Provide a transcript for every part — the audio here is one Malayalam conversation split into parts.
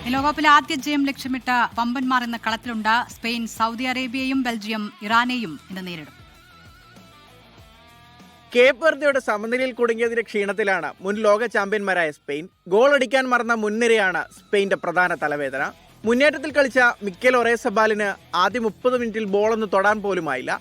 ലോകകപ്പിലെ ആദ്യ ജയം ലക്ഷ്യമിട്ട വമ്പന്മാർ എന്ന കളത്തിലുണ്ട്. സ്പെയിൻ സൗദി അറേബ്യയും ബെൽജിയം ഇറാനെയും ഇന്ന് നേരിടും. കേപ്പ് വെർദെയുടെ സമനിലയിൽ കുടുങ്ങിയതിന്റെ ക്ഷീണത്തിലാണ് മുൻ ലോക ചാമ്പ്യന്മാരായ സ്പെയിൻ. ഗോളടിക്കാൻ മറന്ന മുൻനിരയാണ് സ്പെയിന്റെ പ്രധാന തലവേദന. മുന്നേറ്റത്തിൽ കളിച്ച മിക്കൽ ഒറേസബാലിന് ആദ്യ 30 മിനിറ്റിൽ ബോളൊന്ന് തൊടാൻ പോലുമായില്ല.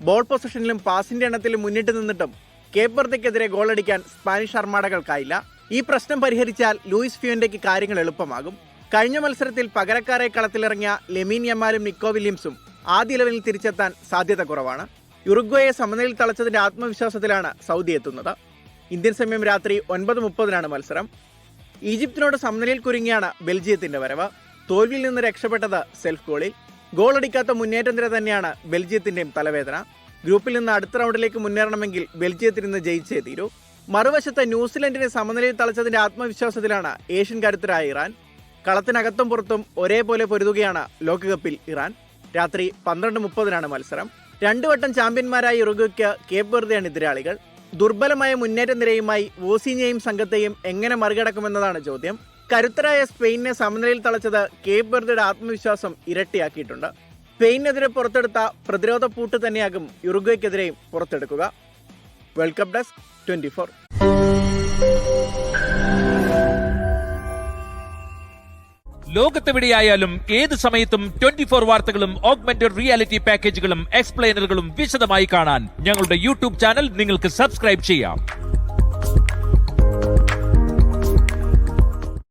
ബോൾ പൊസിഷനിലും പാസിന്റെ എണ്ണത്തിലും മുന്നിട്ട് നിന്നിട്ടും കേപ്പ് വെർദെക്കെതിരെ ഗോളടിക്കാൻ സ്പാനിഷ് അർമാഡകൾക്കായില്ല. ഈ പ്രശ്നം പരിഹരിച്ചാൽ ലൂയിസ് ഫിയോന്റെയ്ക്ക് കാര്യങ്ങൾ എളുപ്പമാകും. കഴിഞ്ഞ മത്സരത്തിൽ പകരക്കാരെ കളത്തിലിറങ്ങിയ ലെമീൻ യമാലും നിക്കോ വില്യംസും ആദ്യ ലെവലിൽ തിരിച്ചെത്താൻ സാധ്യത കുറവാണ്. യുറുഗ്വയെ സമനിലയിൽ തളച്ചതിന്റെ ആത്മവിശ്വാസത്തിലാണ് സൗദി എത്തുന്നത്. ഇന്ത്യൻ സമയം രാത്രി 9:30 മത്സരം. ഈജിപ്തിനോട് സമനിലയിൽ കുരുങ്ങിയാണ് ബെൽജിയത്തിന്റെ വരവ്. തോൽവിയിൽ നിന്ന് രക്ഷപ്പെട്ടത് സെൽഫ് ഗോളിൽ. ഗോളടിക്കാത്ത മുന്നേറ്റം നിര തന്നെയാണ് ബെൽജിയത്തിന്റെയും തലവേദന. ഗ്രൂപ്പിൽ നിന്ന് അടുത്ത റൗണ്ടിലേക്ക് മുന്നേറണമെങ്കിൽ ബെൽജിയത്തിൽ നിന്ന് ജയിച്ചേ തീരൂ. മറുവശത്ത് ന്യൂസിലൻഡിനെ സമനിലയിൽ തളച്ചതിന്റെ ആത്മവിശ്വാസത്തിലാണ് ഏഷ്യൻ കരുത്തരായ ഇറാൻ. കളത്തിനകത്തും പുറത്തും ഒരേപോലെ പൊരുതുകയാണ് ലോകകപ്പിൽ ഇറാൻ. രാത്രി 12:30 മത്സരം. 2 വട്ടം ചാമ്പ്യന്മാരായ ഉറുഗ്വയ്ക്ക് കേപ്പ് വെർദെയാണ് എതിരാളികൾ. ദുർബലമായ മുന്നേറ്റ നിരയുമായി വോസിഞ്ഞയെയും സംഘത്തെയും എങ്ങനെ മറികടക്കുമെന്നതാണ് ചോദ്യം. കരുത്തരായ സ്പെയിനിനെ സമനിലയിൽ തളച്ചത് കേപ്പ് വെർദെയുടെ ആത്മവിശ്വാസം ഇരട്ടിയാക്കിയിട്ടുണ്ട്. സ്പെയിനെതിരെ പുറത്തെടുത്ത പ്രതിരോധ പൂട്ട് തന്നെയാകും ഉറുഗ്വയ്ക്കെതിരെയും പുറത്തെടുക്കുക. World cup desk 24. ലോകത്തെവിടെയായാലും ഏത് സമയത്തും 24 വാർത്തകളും ഓഗ്മെന്റഡ് റിയാലിറ്റി പാക്കേജുകളും എക്സ്പ്ലെയിനറുകളും വിശദമായി കാണാൻ ഞങ്ങളുടെ യൂട്യൂബ് ചാനൽ നിങ്ങൾക്ക് സബ്സ്ക്രൈബ് ചെയ്യാം.